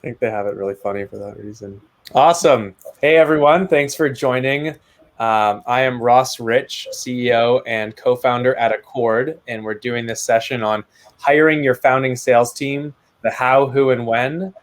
think they have it really funny for that reason. Awesome. Hey, everyone. Thanks for joining. I am Ross Rich, CEO and co-founder at Accord, and we're doing this session on hiring your founding sales team, the how, who, and when,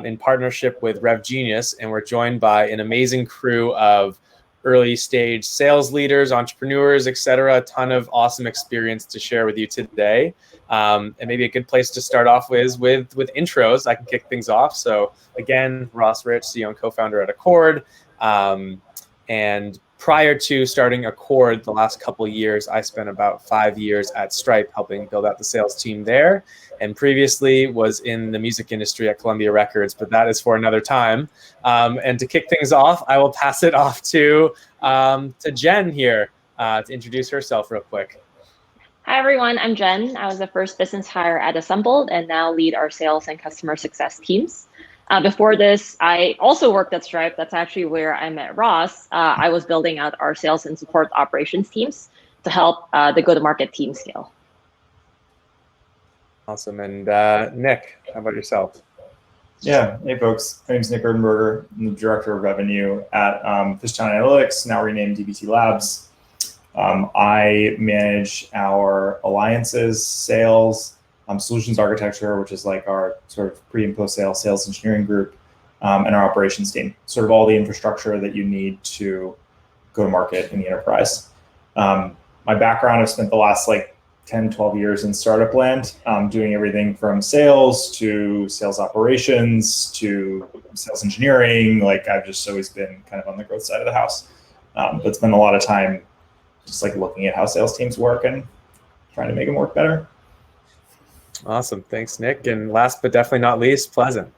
in partnership with RevGenius. And we're joined by an amazing crew of early stage sales leaders, entrepreneurs, etc. A ton of awesome experience to share with you today. And maybe a good place to start off with intros. I can kick things off. So again, Ross Rich, CEO and co-founder at Accord. And prior to starting Accord, the last couple of years, I spent about 5 years at Stripe helping build out the sales team there. And previously was in the music industry at Columbia Records, but that is for another time. And to kick things off, I will pass it off to Jen here to introduce herself real quick. Hi, everyone. I'm Jen. I was the first business hire at Assembled and now lead our sales and customer success teams. Before this, I also worked at Stripe. That's actually where I met Ross. I was building out our sales and support operations teams to help the go-to-market team scale. Awesome. And Nick, how about yourself? Yeah. Hey, folks. My name's Nick Erdenberger. I'm the Director of Revenue at Fishtown Analytics, now renamed DBT Labs. I manage our alliances, sales, solutions architecture, which is like our sort of pre and post sales engineering group, and our operations team, sort of all the infrastructure that you need to go to market in the enterprise. My background, I've spent the last 10, 12 years in startup land, doing everything from sales to sales operations to sales engineering. I've just always been kind of on the growth side of the house, but spent a lot of time just looking at how sales teams work and trying to make them work better. Awesome. Thanks, Nick. And last but definitely not least, Pleasant.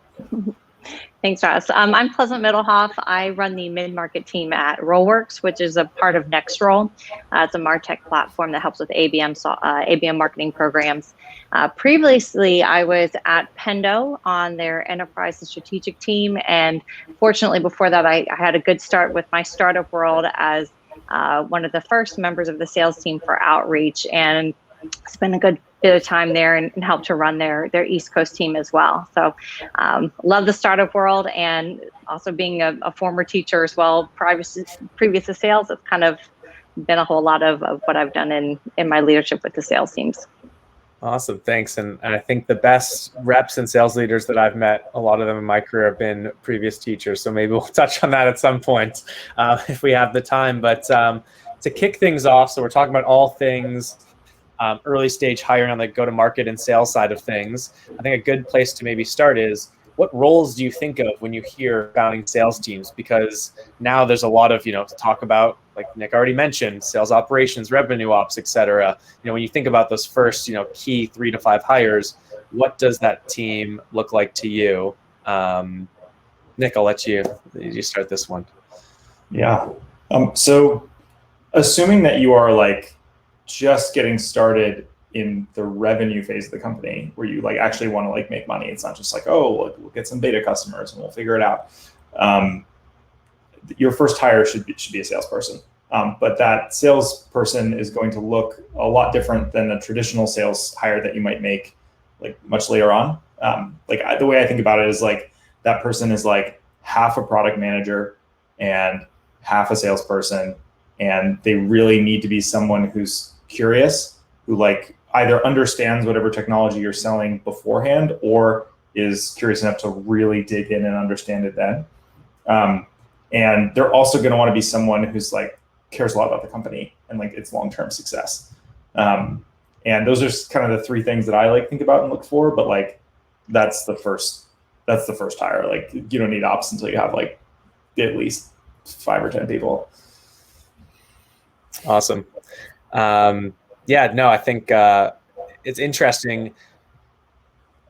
Thanks, Ross. I'm Pleasant Middelhof. I run the mid-market team at Rollworks, which is a part of Nextroll. It's a MarTech platform that helps with ABM marketing programs. Previously, I was at Pendo on their enterprise and strategic team. And fortunately, before that, I had a good start with my startup world as one of the first members of the sales team for outreach, and spent a good bit of time there and helped to run their East Coast team as well. So love the startup world, and also being a former teacher as well, previous to sales, it's kind of been a whole lot of what I've done in my leadership with the sales teams. Awesome, thanks. And I think the best reps and sales leaders that I've met, a lot of them in my career have been previous teachers. So maybe we'll touch on that at some point if we have the time. But to kick things off, so we're talking about all things early stage hiring on the go-to-market and sales side of things. I think a good place to maybe start is, what roles do you think of when you hear founding sales teams? Because now there's a lot of, talk about, like Nick already mentioned, sales operations, revenue ops, et cetera. When you think about those first, key 3 to 5 hires, what does that team look like to you? Nick, I'll let you start this one. Yeah. So assuming that you are just getting started in the revenue phase of the company, where you actually want to make money. It's not just we'll get some beta customers and we'll figure it out. Your first hire should be a salesperson, but that salesperson is going to look a lot different than a traditional sales hire that you might make much later on. The way I think about it is that person is half a product manager and half a salesperson, and they really need to be someone who's curious, who either understands whatever technology you're selling beforehand or is curious enough to really dig in and understand it then. And they're also going to want to be someone who's cares a lot about the company and its long-term success. And those are kind of the 3 things that I think about and look for. But that's the first hire. You don't need ops until you have at least 5 or 10 people. Awesome. I think it's interesting.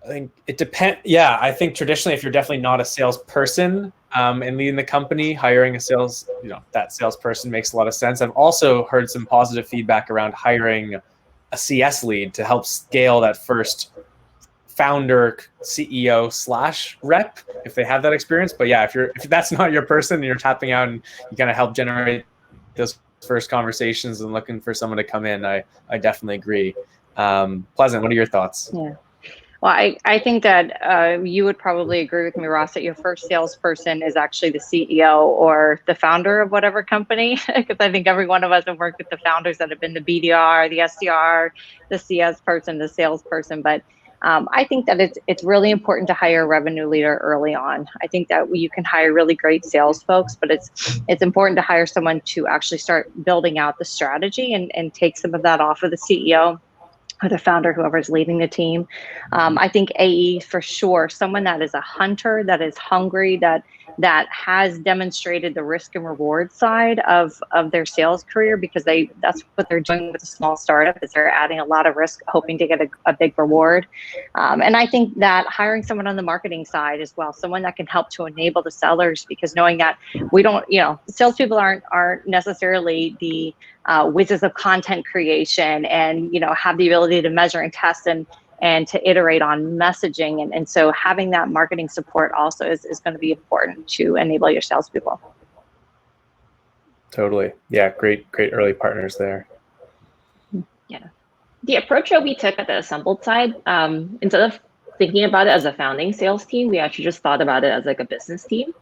I think it depends. Yeah, I think traditionally, if you're definitely not a salesperson and leading the company, hiring a that salesperson makes a lot of sense. I've also heard some positive feedback around hiring a CS lead to help scale that first founder, CEO / rep, if they have that experience. But yeah, if that's not your person and you're tapping out and you kind of help generate those first conversations and looking for someone to come in, I definitely agree. Pleasant, what are your thoughts? Yeah. Well, I think that you would probably agree with me, Ross, that your first salesperson is actually the CEO or the founder of whatever company. Because I think every one of us have worked with the founders that have been the BDR, the SDR, the CS person, the salesperson. But I think that it's really important to hire a revenue leader early on. I think that you can hire really great sales folks, but it's important to hire someone to actually start building out the strategy and take some of that off of the CEO or the founder, whoever's leading the team. I think AE for sure, someone that is a hunter, that is hungry, that has demonstrated the risk and reward side of their sales career, because that's what they're doing with a small startup, is they're adding a lot of risk, hoping to get a big reward. And I think that hiring someone on the marketing side as well, someone that can help to enable the sellers, because knowing that we don't, salespeople aren't necessarily the whizzes of content creation and, have the ability to measure and test and to iterate on messaging. And so having that marketing support also is going to be important to enable your salespeople. Totally. Yeah. Great early partners there. Yeah. The approach that we took at the Assembled side, instead of thinking about it as a founding sales team, we actually just thought about it as like a business team.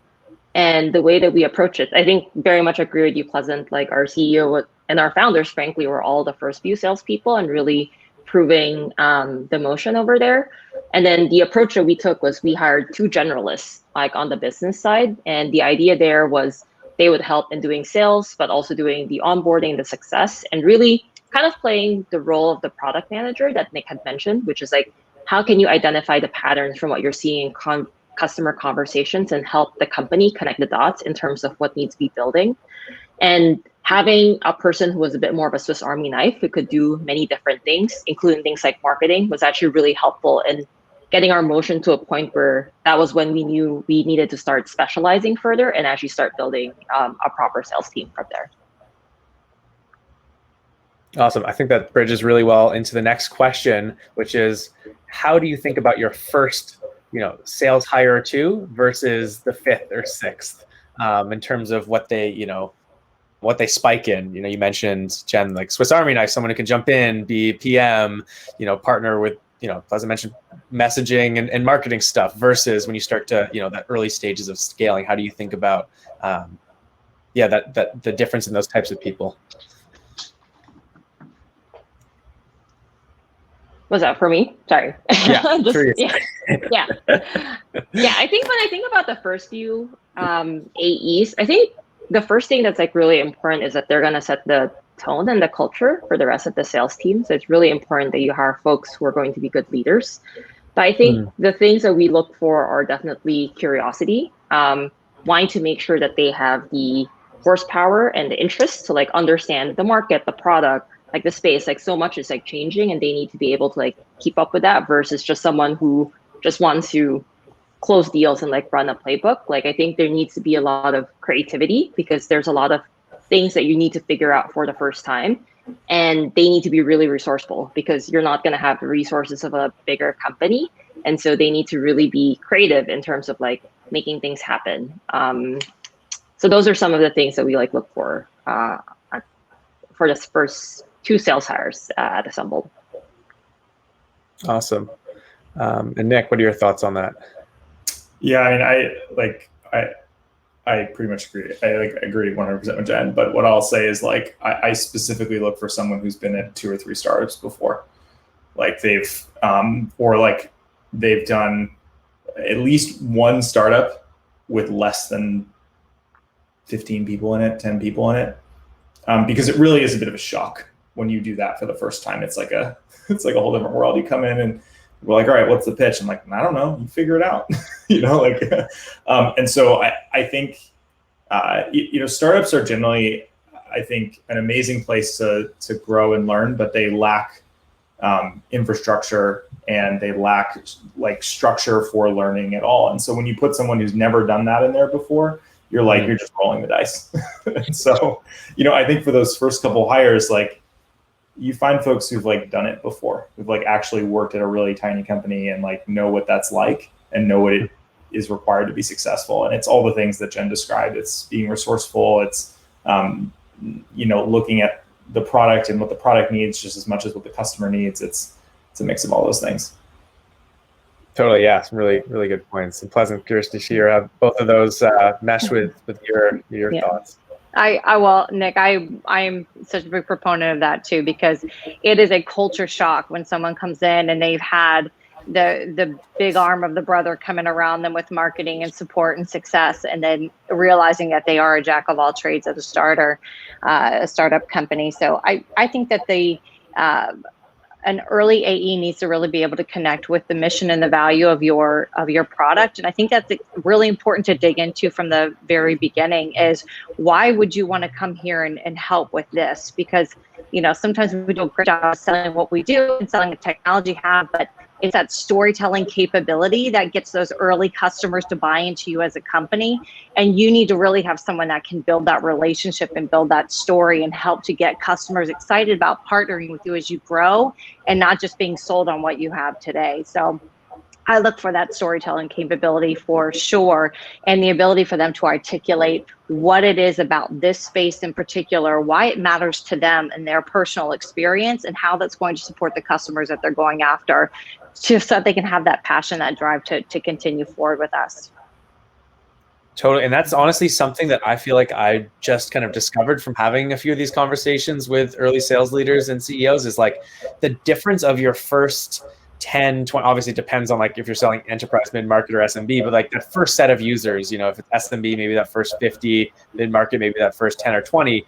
And the way that we approach it, I think very much agree with you, Pleasant. Like our CEO and our founders, frankly, were all the first few salespeople and really proving the motion over there. And then the approach that we took was we hired 2 generalists, like on the business side. And the idea there was they would help in doing sales, but also doing the onboarding, the success, and really kind of playing the role of the product manager that Nick had mentioned, which is like, how can you identify the patterns from what you're seeing in customer conversations and help the company connect the dots in terms of what needs to be building. And having a person who was a bit more of a Swiss Army knife who could do many different things, including things like marketing, was actually really helpful in getting our motion to a point where that was when we knew we needed to start specializing further and actually start building a proper sales team from there. Awesome. I think that bridges really well into the next question, which is, how do you think about your first sales hire or 2 versus the 5th or 6th in terms of what they spike in? You mentioned, Jen, like Swiss Army knife, someone who can jump in, be PM, partner with, Pleasant mentioned messaging and marketing stuff, versus when you start to, that early stages of scaling. How do you think about, that the difference in those types of people? Was that for me? Sorry. Yeah, yeah. I think when I think about the first few AEs, I think the first thing that's like really important is that they're going to set the tone and the culture for the rest of the sales team. So it's really important that you hire folks who are going to be good leaders. But I think the things that we look for are definitely curiosity, wanting to make sure that they have the horsepower and the interest to like understand the market, the product, like the space. Like so much is like changing and they need to be able to like keep up with that, versus just someone who just wants to close deals and like run a playbook. Like I think there needs to be a lot of creativity, because there's a lot of things that you need to figure out for the first time, and they need to be really resourceful, because you're not going to have the resources of a bigger company. And so they need to really be creative in terms of like making things happen. So those are some of the things that we like look for this first 2 sales hires at Assembled. Awesome. And Nick, what are your thoughts on that? Yeah, I pretty much agree. I agree 100% with Jen. But what I'll say is like I specifically look for someone who's been at 2 or 3 startups before, like they've done at least 1 startup with less than 15 people in it, 10 people in it, because it really is a bit of a shock when you do that for the first time. It's like a whole different world. You come in and we're like, all right, what's the pitch? I'm like, I don't know. You figure it out, and so I think, startups are generally, I think, an amazing place to grow and learn, but they lack infrastructure and they lack like structure for learning at all. And so when you put someone who's never done that in there before, you're just rolling the dice. And so, I think for those first couple hires, like, you find folks who've like done it before, who've like actually worked at a really tiny company and like know what that's like and know what it is required to be successful. And it's all the things that Jen described. It's being resourceful. It's, looking at the product and what the product needs just as much as what the customer needs. It's a mix of all those things. Totally, yeah. Some really, really good points. And pleasant, curious to hear both of those mesh with your thoughts. Well, Nick, I'm such a big proponent of that too, because it is a culture shock when someone comes in and they've had the big arm of the brother coming around them with marketing and support and success, and then realizing that they are a jack of all trades as a startup company. So I think that an early AE needs to really be able to connect with the mission and the value of your product. And I think that's really important to dig into from the very beginning is, why would you want to come here and help with this? Because, sometimes we do a great job of selling what we do and selling the technology we have, but it's that storytelling capability that gets those early customers to buy into you as a company. And you need to really have someone that can build that relationship and build that story and help to get customers excited about partnering with you as you grow, and not just being sold on what you have today. So I look for that storytelling capability for sure, and the ability for them to articulate what it is about this space in particular, why it matters to them and their personal experience, and how that's going to support the customers that they're going after, just so that they can have that passion, that drive to continue forward with us. Totally. And that's honestly something that I feel like I just kind of discovered from having a few of these conversations with early sales leaders and CEOs, is like the difference of your first 10, 20, obviously it depends on like if you're selling enterprise, mid-market, or SMB, but like that first set of users, if it's SMB, maybe that first 50, mid-market, maybe that first 10 or 20,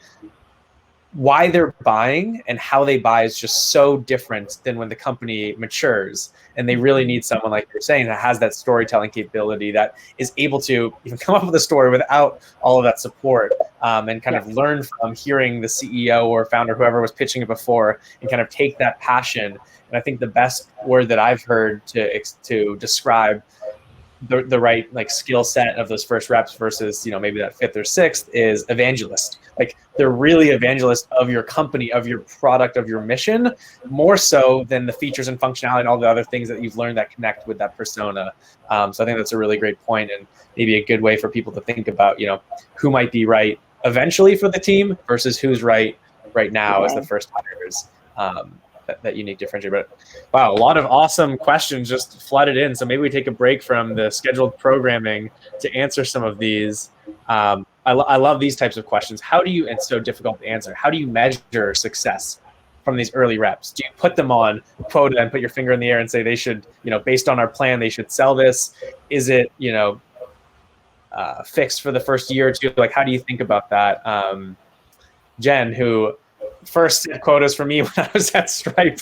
why they're buying and how they buy is just so different than when the company matures. And they really need someone, like you're saying, that has that storytelling capability, that is able to even come up with a story without all of that support, and kind of learn from hearing the CEO or founder, whoever was pitching it before, and kind of take that passion. And I think the best word that I've heard to describe the right like skill set of those first reps versus maybe that fifth or sixth is evangelist. Like they're really evangelists of your company, of your product, of your mission, more so than the features and functionality and all the other things that you've learned that connect with that persona. So I think that's a really great point, and maybe a good way for people to think about who might be right eventually for the team versus who's right now as the first hires. That unique differentiator. But wow, a lot of awesome questions just flooded in. So maybe we take a break from the scheduled programming to answer some of these. I love these types of questions. It's so difficult to answer. How do you measure success from these early reps? Do you put them on quota and put your finger in the air and say they should, based on our plan, they should sell this? Is it, fixed for the first year or two? Like, how do you think about that? Jen, who first set quotas for me when I was at Stripe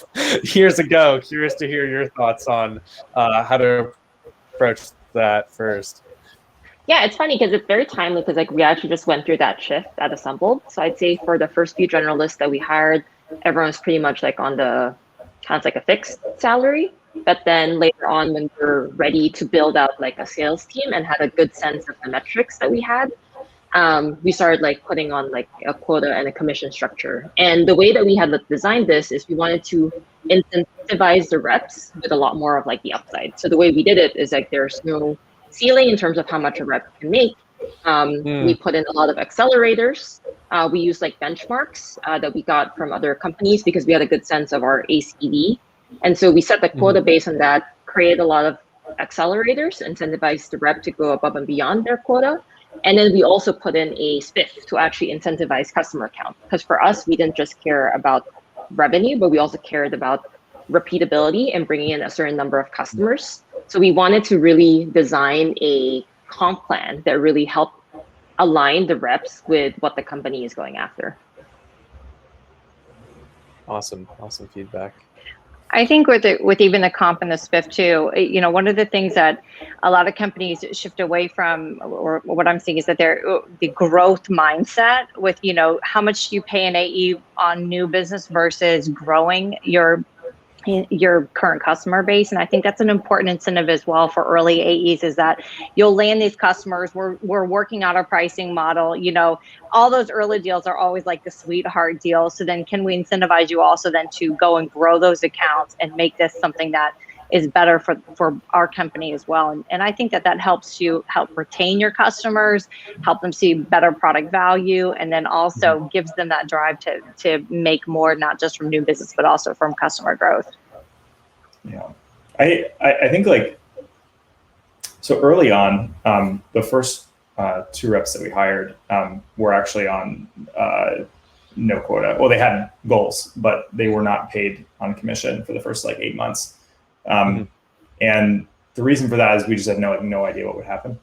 years ago. Curious to hear your thoughts on how to approach that first. Yeah, it's funny because it's very timely, because like we actually just went through that shift at Assembled. So I'd say for the first few generalists that we hired, everyone's pretty much like on the kind of like a fixed salary. But then later on, when we're ready to build out like a sales team and had a good sense of the metrics that we had, we started like putting on like a quota and a commission structure. And the way that we had designed this is we wanted to incentivize the reps with a lot more of like the upside. So the way we did it is like there's no ceiling in terms of how much a rep can make. We put in a lot of accelerators. We used like benchmarks that we got from other companies because we had a good sense of our ACV. And so we set the quota based on that, create a lot of accelerators, incentivize the rep to go above and beyond their quota. And then we also put in a spiff to actually incentivize customer count. Because for us, we didn't just care about revenue, but we also cared about repeatability and bringing in a certain number of customers. So we wanted to really design a comp plan that really helped align the reps with what the company is going after. Awesome feedback. I think with even the comp and the spiff too, one of the things that a lot of companies shift away from, or what I'm seeing, is that the growth mindset with, how much you pay an AE on new business versus growing your current customer base. And I think that's an important incentive as well for early AEs, is that you'll land these customers. We're working out our pricing model. All those early deals are always like the sweetheart deal. So then can we incentivize you also then to go and grow those accounts and make this something that is better for our company as well. And I think that helps you help retain your customers, help them see better product value, and then also gives them that drive to make more, not just from new business, but also from customer growth. Yeah, I think like So early on, the first 2 reps that we hired were actually on no quota. Well, they had goals, but they were not paid on commission for the first like 8 months. And the reason for that is we just had no idea what would happen.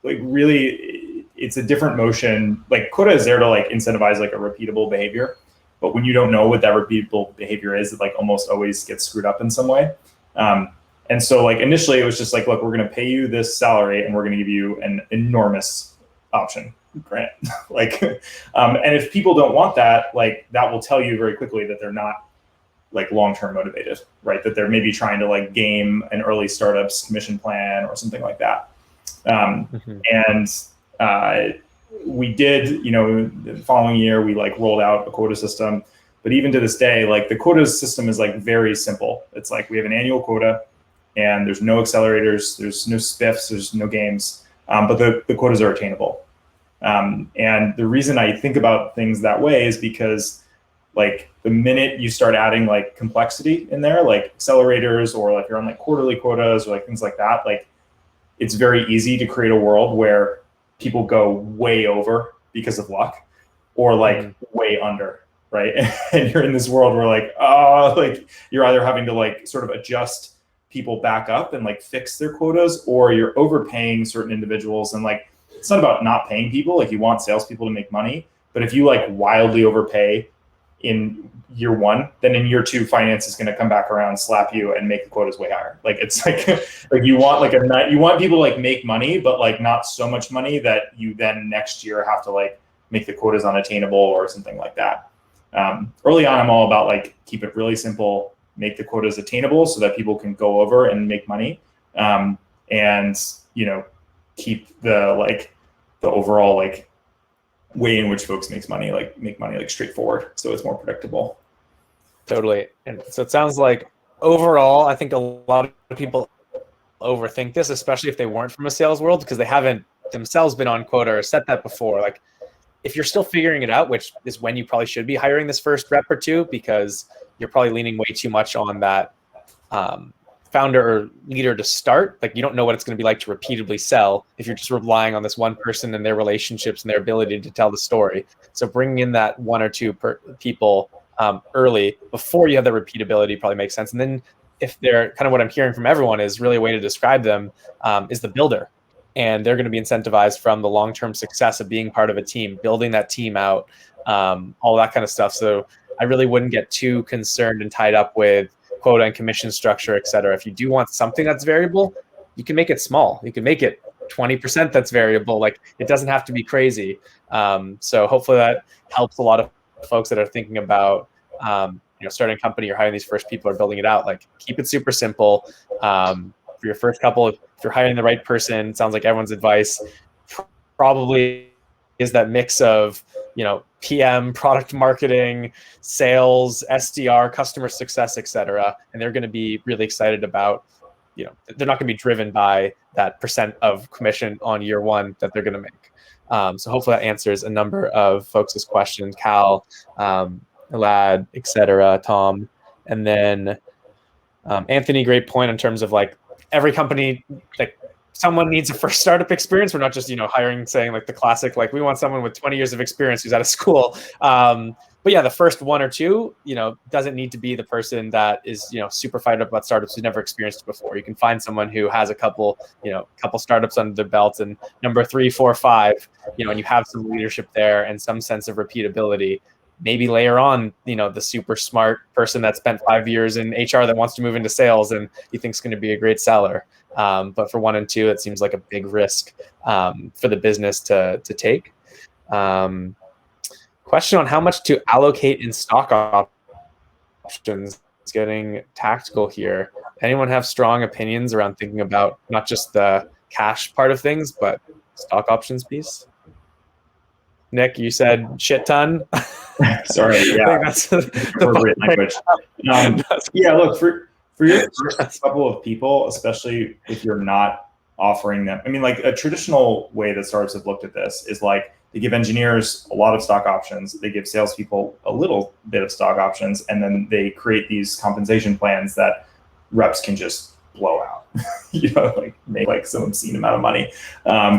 Really, it's a different motion. Like quota is there to like incentivize like a repeatable behavior, but when you don't know what that repeatable behavior is, it like almost always gets screwed up in some way. And so like initially it was just like, look, we're going to pay you this salary and we're going to give you an enormous option grant. And if people don't want that, like that will tell you very quickly that they're not like long-term motivated, right? That they're maybe trying to like game an early startup's commission plan or something like that. We did, the following year we like rolled out a quota system, but even to this day, like the quota system is like very simple. It's like we have an annual quota and there's no accelerators, there's no spiffs, there's no games, but the quotas are attainable. And the reason I think about things that way is because like the minute you start adding like complexity in there, like accelerators or like you're on like quarterly quotas or like things like that, like it's very easy to create a world where people go way over because of luck or like way under, right? And you're in this world where like, like you're either having to like sort of adjust people back up and like fix their quotas, or you're overpaying certain individuals. And like, it's not about not paying people. Like you want salespeople to make money, but if you like wildly overpay in year 1, then in year 2, finance is going to come back around, slap you, and make the quotas way higher. Like it's like, like you want people to like make money, but like not so much money that you then next year have to like make the quotas unattainable or something like that. Early on, I'm all about like keep it really simple, make the quotas attainable so that people can go over and make money, and keep the overall like way in which folks make money like straightforward, so it's more predictable. Totally. And so it sounds like overall, I think a lot of people overthink this, especially if they weren't from a sales world, because they haven't themselves been on quota or set that before. Like if you're still figuring it out, which is when you probably should be hiring this first rep or 2, because you're probably leaning way too much on that founder or leader to start. Like you don't know what it's going to be like to repeatedly sell if you're just relying on this one person and their relationships and their ability to tell the story. So bringing in that 1 or 2 people early before you have the repeatability probably makes sense. And then if they're kind of, what I'm hearing from everyone is really a way to describe them is the builder. And they're going to be incentivized from the long-term success of being part of a team, building that team out, all that kind of stuff. So I really wouldn't get too concerned and tied up with quota and commission structure, et cetera. If you do want something that's variable, you can make it small. You can make it 20% that's variable. Like it doesn't have to be crazy. So hopefully that helps a lot of folks that are thinking about starting a company or hiring these first people or building it out. Like keep it super simple. For your first couple, if you're hiring the right person, it sounds like everyone's advice probably is that mix of PM, product marketing, sales, SDR, customer success, et cetera. And they're going to be really excited about, they're not going to be driven by that percent of commission on year 1 that they're going to make. So hopefully that answers a number of folks' questions. Cal, Elad, et cetera, Tom. And then Anthony, great point in terms of like every company, like someone needs a first startup experience. We're not just, hiring, saying like the classic, like we want someone with 20 years of experience who's out of school. But yeah, the first 1 or 2, doesn't need to be the person that is, super fired up about startups who's never experienced it before. You can find someone who has a couple startups under their belt, and number 3, 4, 5, and you have some leadership there and some sense of repeatability. Maybe layer on, the super smart person that spent 5 years in HR that wants to move into sales and you think is going to be a great seller. But for 1 and 2, it seems like a big risk for the business to take. Question on how much to allocate in stock options. It's getting tactical here. Anyone have strong opinions around thinking about not just the cash part of things, but stock options piece? Nick, you said shit ton. Sorry, yeah. That's appropriate language. Look, for your first couple of people, especially if you're not offering them, I mean, like a traditional way that startups have looked at this is like they give engineers a lot of stock options, they give salespeople a little bit of stock options, and then they create these compensation plans that reps can just blow out, like make like some obscene amount of money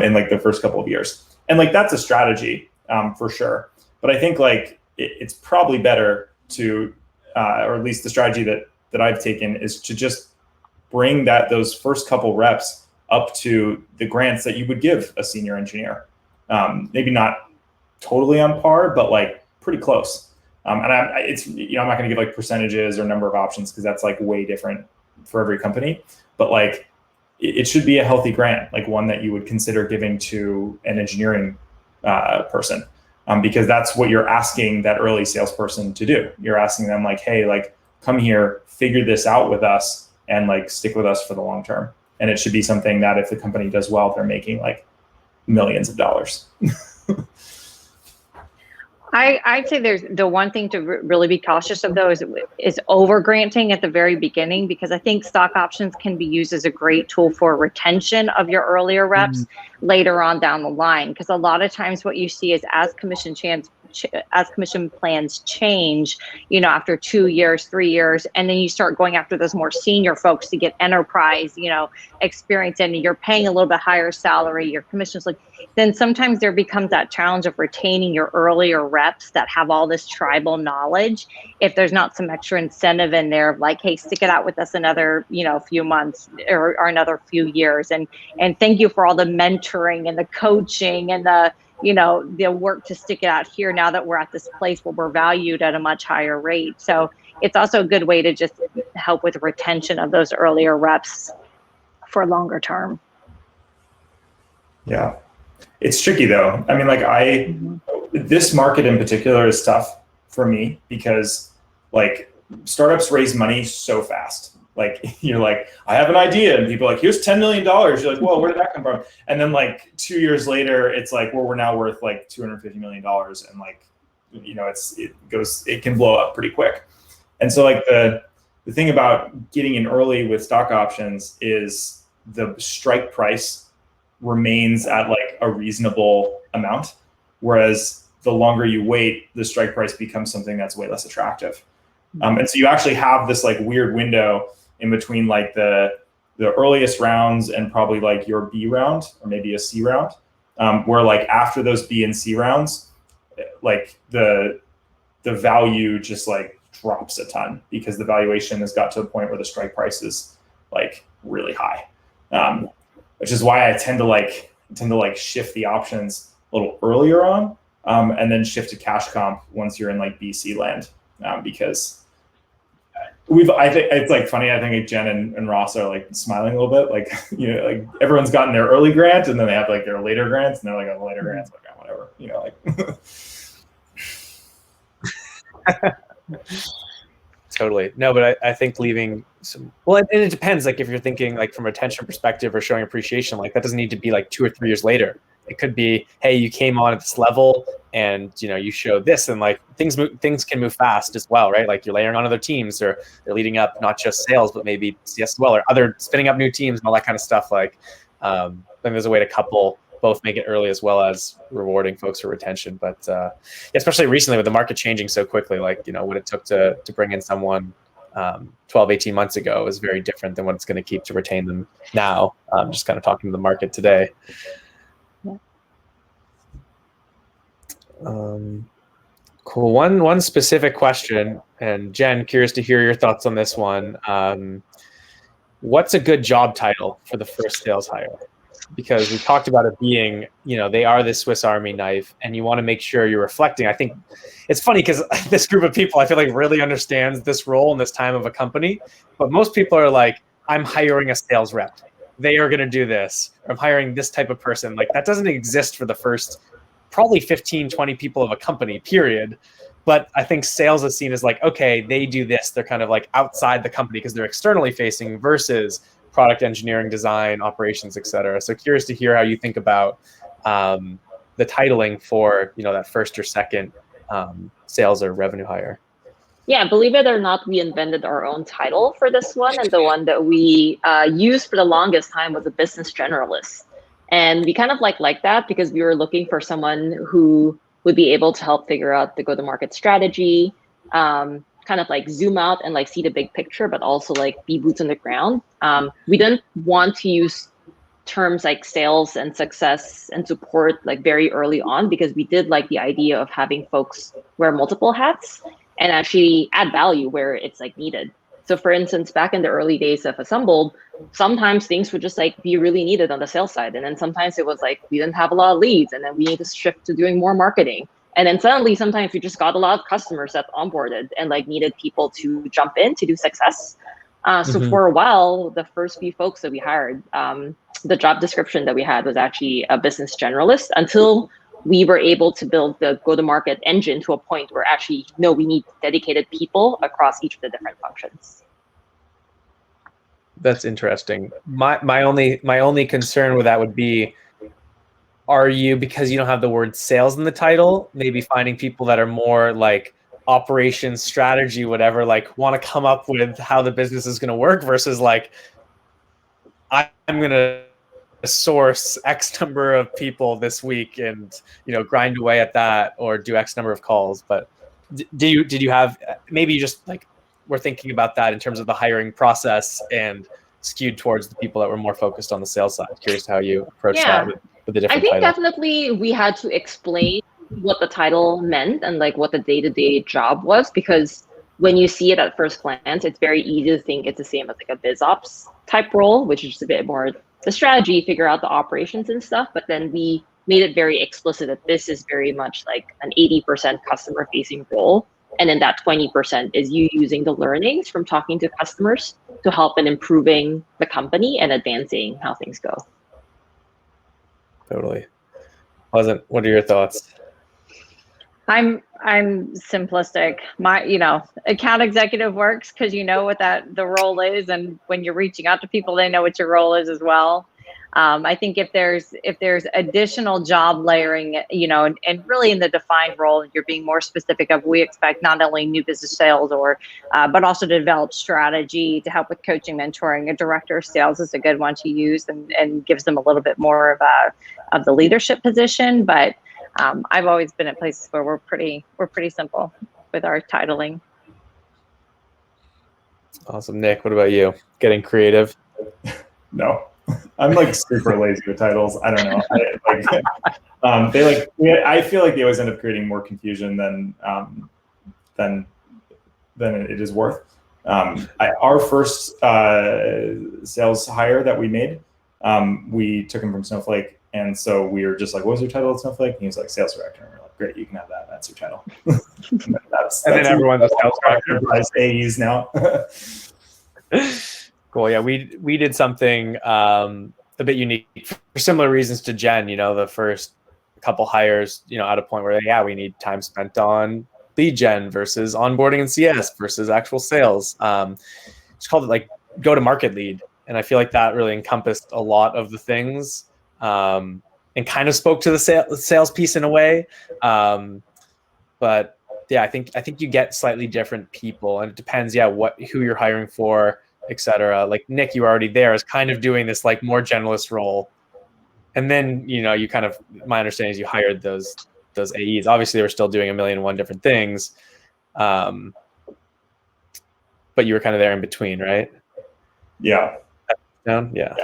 in like the first couple of years. And like that's a strategy for sure. But I think like it's probably better to, or at least the strategy that I've taken is to just bring those first couple reps up to the grants that you would give a senior engineer. Maybe not totally on par, but like pretty close. And I'm not going to give like percentages or number of options because that's like way different for every company. But like it should be a healthy grant, like one that you would consider giving to an engineering person, because that's what you're asking that early salesperson to do. You're asking them like, hey, like come here, figure this out with us, and like stick with us for the long term. And it should be something that if the company does well, they're making like millions of dollars. I'd say there's the one thing to really be cautious of though is over granting at the very beginning, because I think stock options can be used as a great tool for retention of your earlier reps later on down the line. Because a lot of times what you see is as commission plans change, after 2 years, 3 years, and then you start going after those more senior folks to get enterprise, experience, and you're paying a little bit higher salary, your commissions, then sometimes there becomes that challenge of retaining your earlier reps that have all this tribal knowledge. If there's not some extra incentive in there, like, hey, stick it out with us another, few months or another few years. And thank you for all the mentoring and the coaching and the work to stick it out here now that we're at this place where we're valued at a much higher rate. So it's also a good way to just help with retention of those earlier reps for longer term. Yeah. It's tricky though. I mean, this market in particular is tough for me because like startups raise money so fast. Like you're like, I have an idea, and people are like, here's $10 million. You're like, well, where did that come from? And then like 2 years later, it's like, well, we're now worth like $250 million, and like, it can blow up pretty quick. And so like the thing about getting in early with stock options is the strike price remains at like a reasonable amount, whereas the longer you wait, the strike price becomes something that's way less attractive. And so you actually have this like weird window in between like the earliest rounds and probably like your B round or maybe a C round, where like after those B and C rounds, like the value just like drops a ton because the valuation has got to a point where the strike price is like really high, which is why I tend to shift the options a little earlier on, and then shift to cash comp once you're in like BC land, because I think it's like funny. I think Jen and Ross are like smiling a little bit, like like everyone's gotten their early grant and then they have like their later grants, and they're like, oh, later grants, like whatever, Totally. No, but I think leaving some, well, and it depends. Like if you're thinking like from a retention perspective or showing appreciation, like that doesn't need to be like 2 or 3 years later. It could be, hey, you came on at this level and you showed this, and like things can move fast as well, right? Like you're layering on other teams, or they're leading up not just sales but maybe CS as well, or other spinning up new teams and all that kind of stuff. Like then there's a way to couple both, make it early as well as rewarding folks for retention. But especially recently with the market changing so quickly, like what it took to bring in someone 12, 18 months ago is very different than what it's going to keep to retain them now. Just kind of talking to the market today. Cool. One specific question, and Jen, curious to hear your thoughts on this one. What's a good job title for the first sales hire? Because we talked about it being, they are the Swiss Army knife, and you want to make sure you're reflecting. I think it's funny because this group of people, I feel like really understands this role in this time of a company, but most people are like, I'm hiring a sales rep. They are going to do this. I'm hiring this type of person. Like that doesn't exist for the first probably 15, 20 people of a company, period. But I think sales is seen as like, okay, they do this. They're kind of like outside the company because they're externally facing versus product engineering, design, operations, et cetera. So curious to hear how you think about the titling for, that first or second sales or revenue hire. Yeah, believe it or not, we invented our own title for this one. And the one that we used for the longest time was a business generalist. And we kind of like that because we were looking for someone who would be able to help figure out the go-to-market strategy, kind of like zoom out and like see the big picture, but also like be boots on the ground. We didn't want to use terms like sales and success and support like very early on, because we did like the idea of having folks wear multiple hats and actually add value where it's like needed. So for instance, back in the early days of Assembled, sometimes things would just like be really needed on the sales side. And then sometimes it was like, we didn't have a lot of leads and then we need to shift to doing more marketing. And then suddenly sometimes we just got a lot of customers that onboarded and like needed people to jump in to do success. So for a while, the first few folks that we hired, the job description that we had was actually a business generalist, until we were able to build the go-to-market engine to a point where actually, no, we need dedicated people across each of the different functions. That's interesting. My only concern with that would be, are you, because you don't have the word sales in the title, maybe finding people that are more like operations, strategy, whatever, like want to come up with how the business is going to work versus like, I'm going to source X number of people this week and, you know, grind away at that or do X number of calls. But did you have, maybe you just like were thinking about that in terms of the hiring process and skewed towards the people that were more focused on the sales side? Curious how you approach that with the different I think titles. definitely we had to explain what the title meant and like what the day-to-day job was, because when you see it at first glance, it's very easy to think it's the same as like a biz ops type role, which is just a bit more the strategy, figure out the operations and stuff. But then we made it very explicit that this is very much like an 80% customer facing role. And then that 20% is you using the learnings from talking to customers to help in improving the company and advancing how things go. Totally. What are your thoughts? I'm simplistic. Account executive works because you know what the role is, and when you're reaching out to people, they know what your role is as well. I think if there's additional job layering, and really in the defined role, you're being more specific of, we expect not only new business sales but also to develop strategy to help with coaching, mentoring. A director of sales is a good one to use and gives them a little bit more of the leadership position. But I've always been at places where we're pretty simple with our titling. Awesome. Nick, what about you? Getting creative? No, I'm like super lazy with titles. I don't know. I feel like they always end up creating more confusion than it is worth. Our first sales hire that we made, we took him from Snowflake. And so we were just like, what was your title at Snowflake? And he was like, sales director. And we're like, great, you can have that. That's your title. and then everyone's a sales director. AEs now. Cool. Yeah, we did something a bit unique for similar reasons to Jen. The first couple hires, at a point where we need time spent on lead gen versus onboarding and CS versus actual sales. It's called it like go to market lead, and I feel like that really encompassed a lot of the things. And kind of spoke to the sales piece in a way. But yeah, I think you get slightly different people, and it depends, who you're hiring for, etc. Like Nick, you were already there, is kind of doing this like more generalist role. And then, you kind of, my understanding is you hired those AEs. Obviously they were still doing 1,000,001 different things. But you were kind of there in between, right? Yeah. Yeah.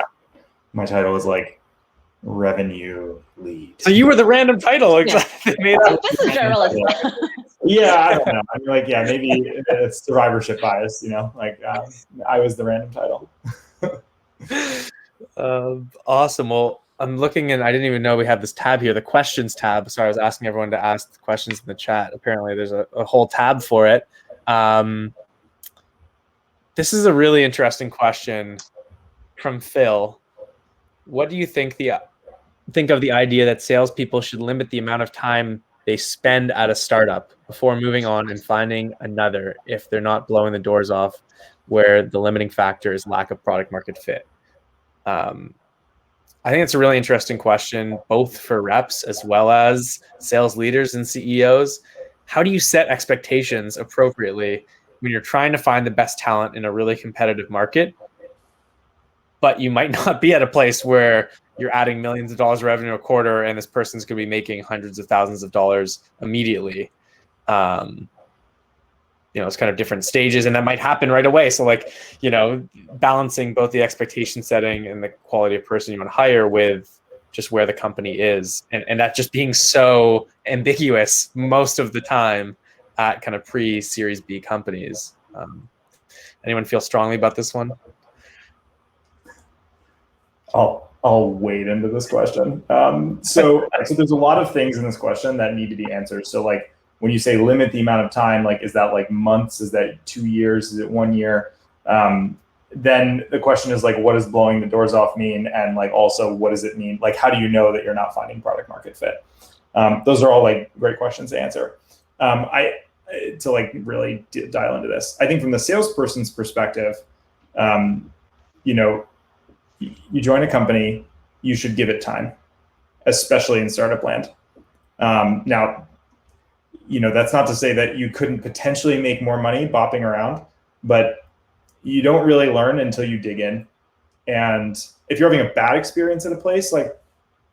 My title was like revenue lead. So you were the random title. Exactly. Yeah, I don't know. I mean, maybe it's survivorship bias, I was the random title. Awesome. Well, I'm looking, and I didn't even know we had this tab here, the questions tab. So I was asking everyone to ask questions in the chat. Apparently there's a whole tab for it. This is a really interesting question from Phil. What do you think of the idea that salespeople should limit the amount of time they spend at a startup before moving on and finding another if they're not blowing the doors off, where the limiting factor is lack of product market fit? I think it's a really interesting question, both for reps as well as sales leaders and CEOs. How do you set expectations appropriately when you're trying to find the best talent in a really competitive market, but you might not be at a place where you're adding millions of dollars of revenue a quarter and this person's going to be making hundreds of thousands of dollars immediately? it's kind of different stages, and that might happen right away. So like, balancing both the expectation setting and the quality of person you want to hire with just where the company is, and that just being so ambiguous most of the time at kind of pre-Series B companies. Anyone feel strongly about this one? I'll wade into this question. So there's a lot of things in this question that need to be answered. So like when you say limit the amount of time, like is that like months? Is that 2 years? Is it 1 year? Then the question is like, what does blowing the doors off mean? And like also, what does it mean? Like, how do you know that you're not finding product market fit? Those are all like great questions to answer. To like really dial into this, I think from the salesperson's perspective, you join a company, you should give it time, especially in startup land. Now, that's not to say that you couldn't potentially make more money bopping around, but you don't really learn until you dig in. And if you're having a bad experience at a place, like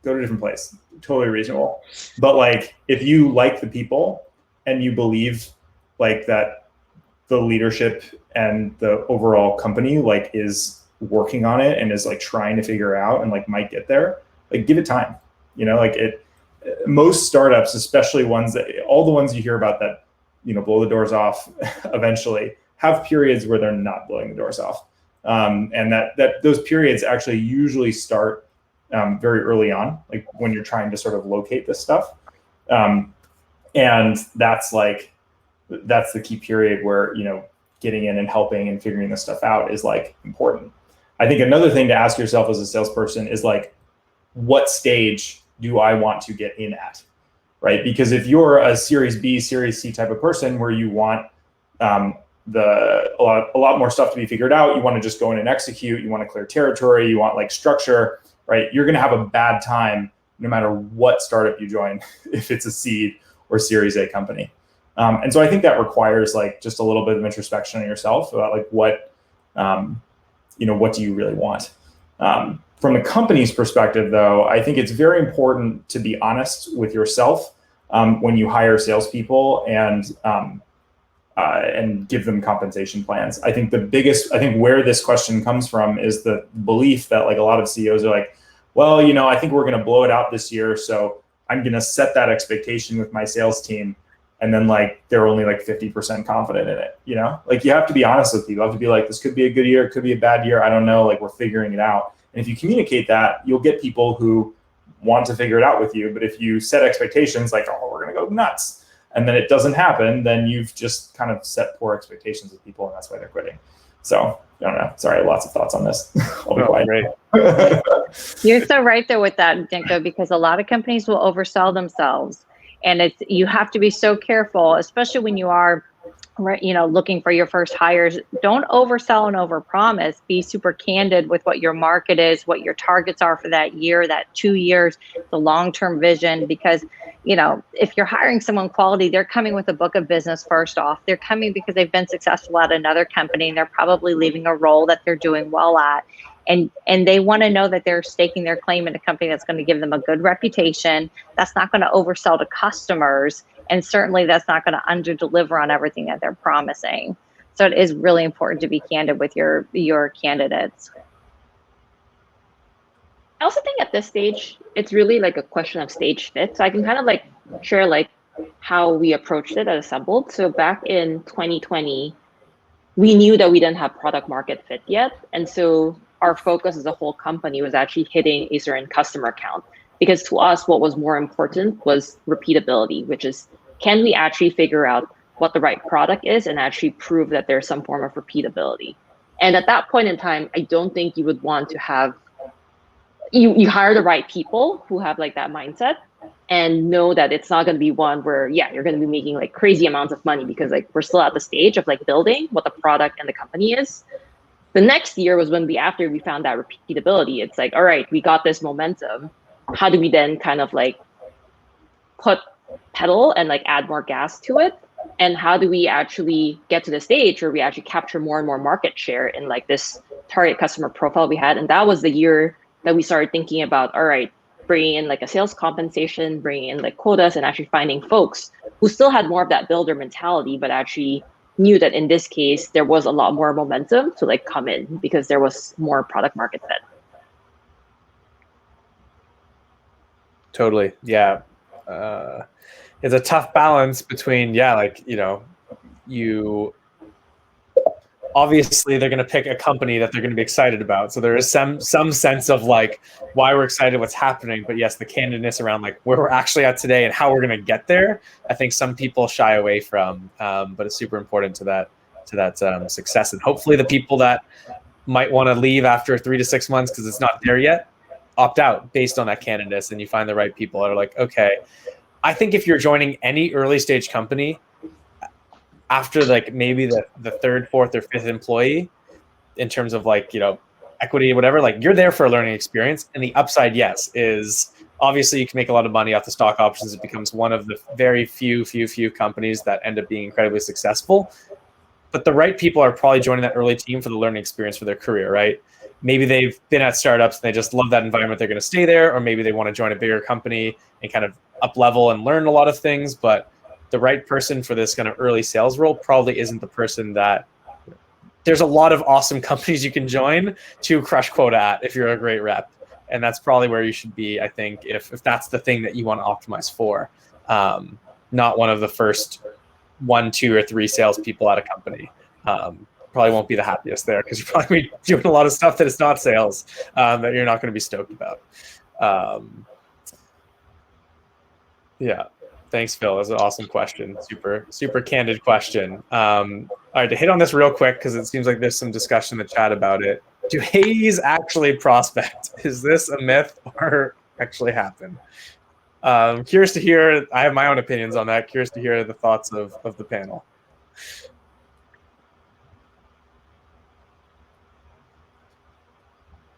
go to a different place, totally reasonable. But like, if you like the people and you believe like that the leadership and the overall company like is working on it and is like trying to figure out and like might get there, like give it time. Most startups, especially all the ones you hear about that, blow the doors off eventually, have periods where they're not blowing the doors off. And that those periods actually usually start very early on, like when you're trying to sort of locate this stuff. And that's the key period where, getting in and helping and figuring this stuff out is like important. I think another thing to ask yourself as a salesperson is like, what stage do I want to get in at, right? Because if you're a Series B, Series C type of person where you want a lot more stuff to be figured out, you want to just go in and execute, you want to clear territory, you want like structure, right? You're going to have a bad time no matter what startup you join, if it's a seed or Series A company. And so I think that requires like just a little bit of introspection on yourself about like what do you really want? From the company's perspective, though, I think it's very important to be honest with yourself when you hire salespeople and give them compensation plans. I think where this question comes from is the belief that like a lot of CEOs are like, well, I think we're going to blow it out this year, so I'm going to set that expectation with my sales team. And then like they're only like 50% confident in it, Like you have to be honest with people. You have to be like, this could be a good year, it could be a bad year. I don't know. Like we're figuring it out. And if you communicate that, you'll get people who want to figure it out with you. But if you set expectations like, oh, we're gonna go nuts, and then it doesn't happen, then you've just kind of set poor expectations with people, and that's why they're quitting. So I don't know. Sorry, lots of thoughts on this. I'll be quiet. Great. You're so right there with that, Dinko, because a lot of companies will oversell themselves. And you have to be so careful, especially when you are, looking for your first hires. Don't oversell and overpromise. Be super candid with what your market is, what your targets are for that year, that 2 years, the long-term vision. Because, if you're hiring someone quality, they're coming with a book of business first off. They're coming because they've been successful at another company, and they're probably leaving a role that they're doing well at. And they want to know that they're staking their claim in a company that's going to give them a good reputation, that's not going to oversell to customers, and certainly that's not going to underdeliver on everything that they're promising. So it is really important to be candid with your candidates. I also think at this stage, it's really like a question of stage fit. So I can kind of like share like how we approached it at Assembled. So back in 2020, we knew that we didn't have product market fit yet. And so our focus as a whole company was actually hitting a certain customer count, because to us, what was more important was repeatability, which is, can we actually figure out what the right product is and actually prove that there's some form of repeatability? And at that point in time, I don't think you would want to have, you hire the right people who have like that mindset and know that it's not going to be one where, you're going to be making like crazy amounts of money, because like we're still at the stage of like building what the product and the company is. The next year was when after we found that repeatability, it's like, all right, we got this momentum. How do we then kind of like put pedal and like add more gas to it? And how do we actually get to the stage where we actually capture more and more market share in like this target customer profile we had? And that was the year that we started thinking about, all right, bringing in like a sales compensation, bringing in like quotas, and actually finding folks who still had more of that builder mentality, but actually knew that in this case, there was a lot more momentum to like come in because there was more product market fit. Totally. Yeah. It's a tough balance between, like, you obviously they're going to pick a company that they're going to be excited about. So there is some sense of like why we're excited, what's happening. But yes, the candidness around like where we're actually at today and how we're going to get there, I think some people shy away from, but it's super important to that success. And hopefully the people that might want to leave after 3 to 6 months because it's not there yet, opt out based on that candidness, and you find the right people that are like, okay. I think if you're joining any early stage company, after like maybe the third, fourth, or fifth employee, in terms of like, equity, whatever, like you're there for a learning experience. And the upside, yes, is obviously you can make a lot of money off the stock options. It becomes one of the very few companies that end up being incredibly successful. But the right people are probably joining that early team for the learning experience for their career, right? Maybe they've been at startups and they just love that environment. They're going to stay there, or maybe they want to join a bigger company and kind of up level and learn a lot of things. But the right person for this kind of early sales role probably isn't the person that. There's a lot of awesome companies you can join to crush quota at if you're a great rep. And that's probably where you should be, I think, if that's the thing that you want to optimize for. Not one of the first 1, 2, or 3 salespeople at a company. Probably won't be the happiest there because you're probably doing a lot of stuff that is not sales that you're not going to be stoked about. Yeah. Thanks, Phil. That's an awesome question. Super candid question. All right, to hit on this real quick, because it seems like there's some discussion in the chat about it. Do AEs actually prospect? Is this a myth or actually happen? Curious to hear. I have my own opinions on that. Curious to hear the thoughts of the panel.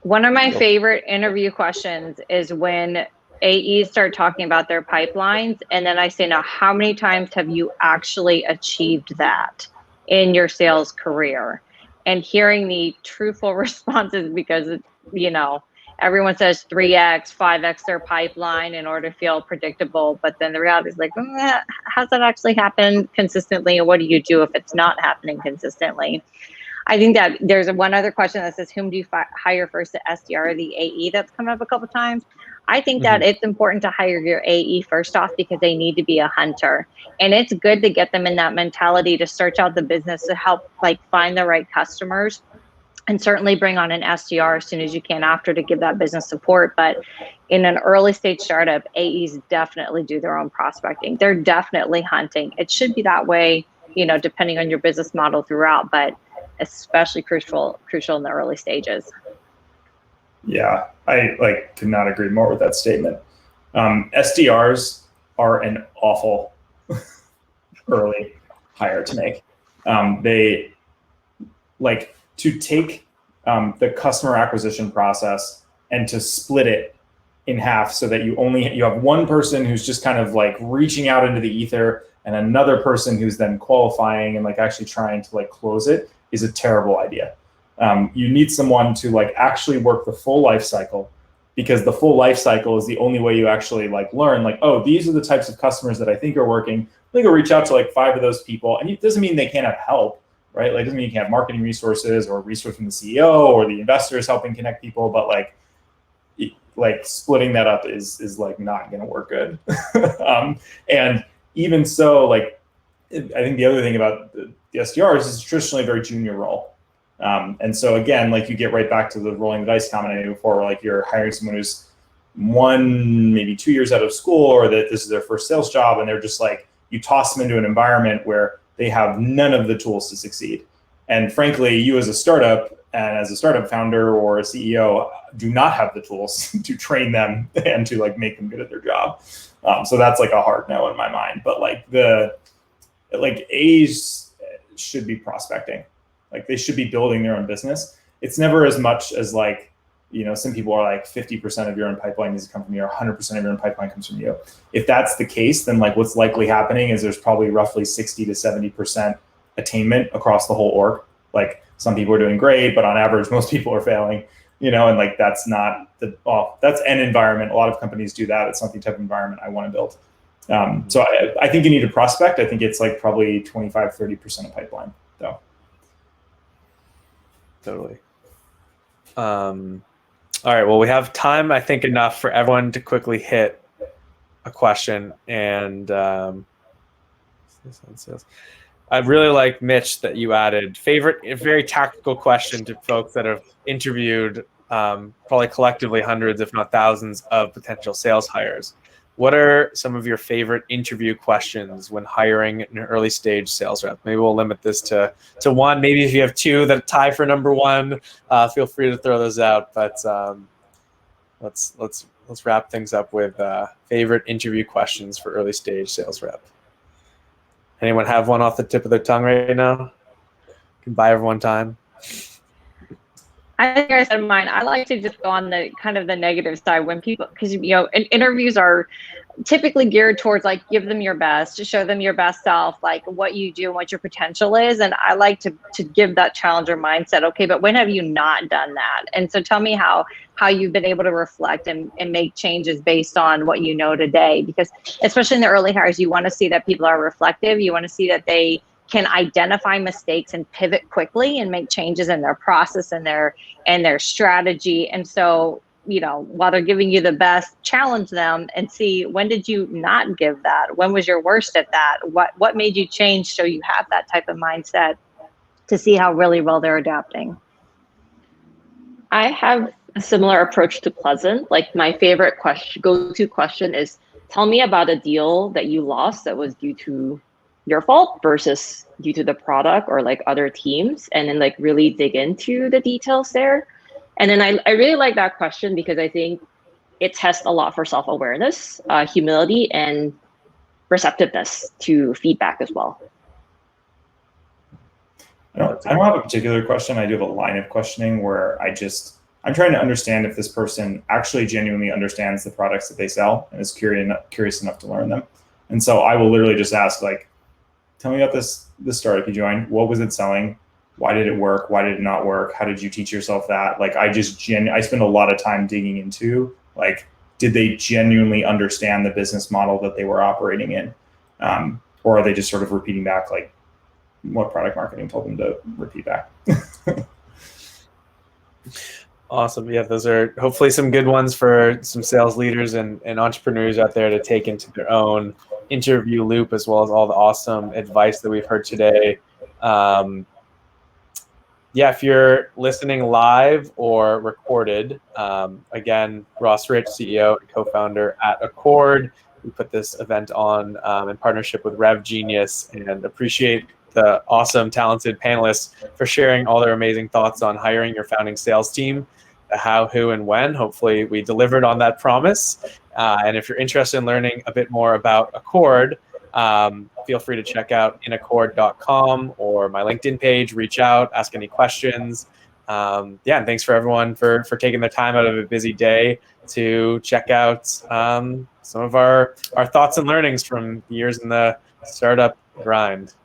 One of my favorite interview questions is when AEs start talking about their pipelines, and then I say, now, how many times have you actually achieved that in your sales career? And hearing the truthful responses, because, everyone says 3x, 5x their pipeline in order to feel predictable. But then the reality is like, how's that actually happen consistently? And what do you do if it's not happening consistently? I think that there's one other question that says, whom do you hire first, the SDR or the AE? That's come up a couple of times. I think that it's important to hire your AE first off because they need to be a hunter. And it's good to get them in that mentality to search out the business to help find the right customers, and certainly bring on an SDR as soon as you can after to give that business support. But in an early stage startup, AEs definitely do their own prospecting. They're definitely hunting. It should be that way, depending on your business model throughout, but especially crucial in the early stages. Yeah, I could not agree more with that statement. SDRs are an awful early hire to make. They to take the customer acquisition process and to split it in half so that you have one person who's just kind of reaching out into the ether and another person who's then qualifying and actually trying to close it is a terrible idea. You need someone to actually work the full life cycle, because the full life cycle is the only way you actually learn oh, these are the types of customers that I think are working. I think I'll reach out to 5 of those people, and it doesn't mean they can't have help, right? It doesn't mean you can't have marketing resources or resource from the CEO or the investors helping connect people, but splitting that up is not going to work good. And even so, I think the other thing about the SDRs is traditionally a very junior role. And so again, you get right back to the rolling the dice comment I made before, where you're hiring someone who's 1, maybe 2 years out of school, or that this is their first sales job, and they're just you toss them into an environment where they have none of the tools to succeed. And frankly, you as a startup and as a startup founder or a CEO do not have the tools to train them and to make them good at their job. So that's a hard no in my mind. But A's should be prospecting. They should be building their own business. It's never as much as some people are 50% of your own pipeline needs to come from you, or 100% of your own pipeline comes from you. If that's the case, then what's likely happening is there's probably roughly 60 to 70% attainment across the whole org. Some people are doing great, but on average, most people are failing. And that's not that's an environment. A lot of companies do that. It's not the type of environment I want to build. So I think you need a prospect. I think it's like probably 25, 30% of pipeline though. Totally. All right. Well, we have time, I think, enough for everyone to quickly hit a question. And I really like, Mitch, that you added a very tactical question to folks that have interviewed probably collectively hundreds, if not thousands, of potential sales hires. What are some of your favorite interview questions when hiring an early stage sales rep? Maybe we'll limit this to one. Maybe if you have two that tie for number one, feel free to throw those out. But let's wrap things up with favorite interview questions for early stage sales rep. Anyone have one off the tip of their tongue right now? Can buy everyone time. I think I said mine. I like to just go on the kind of the negative side when people, because interviews are typically geared towards like give them your best, to show them your best self, like what you do and what your potential is. And I like to give that challenger mindset. Okay, but when have you not done that? And so tell me how you've been able to reflect and make changes based on what you know today. Because especially in the early hires, you want to see that people are reflective. You want to see that they can identify mistakes and pivot quickly and make changes in their process and their strategy. And so, while they're giving you the best, challenge them and see, when did you not give that? When was your worst at that? What made you change so you have that type of mindset to see how really well they're adapting? I have a similar approach to Pleasant. Like my favorite go-to question is, tell me about a deal that you lost that was due to your fault versus due to the product or like other teams, and then like really dig into the details there. And then I really like that question because I think it tests a lot for self-awareness, humility, and receptiveness to feedback as well. I don't have a particular question. I do have a line of questioning where I'm trying to understand if this person actually genuinely understands the products that they sell and is curious enough to learn them. And so I will literally just ask, like, tell me about this startup you joined. What was it selling? Why did it work? Why did it not work? How did you teach yourself that? Like, I spend a lot of time digging into, like, did they genuinely understand the business model that they were operating in? Or are they just sort of repeating back, like, what product marketing told them to repeat back? Awesome. Yeah, those are hopefully some good ones for some sales leaders and entrepreneurs out there to take into their own interview loop, as well as all the awesome advice that we've heard today. If you're listening live or recorded, again, Ross Rich, CEO and co-founder at Accord. We put this event on in partnership with Rev Genius, and appreciate the awesome, talented panelists for sharing all their amazing thoughts on hiring your founding sales team, the how, who, and when. Hopefully we delivered on that promise. And if you're interested in learning a bit more about Accord, feel free to check out inaccord.com or my LinkedIn page, reach out, ask any questions. And thanks for everyone for taking the time out of a busy day to check out some of our thoughts and learnings from years in the startup grind.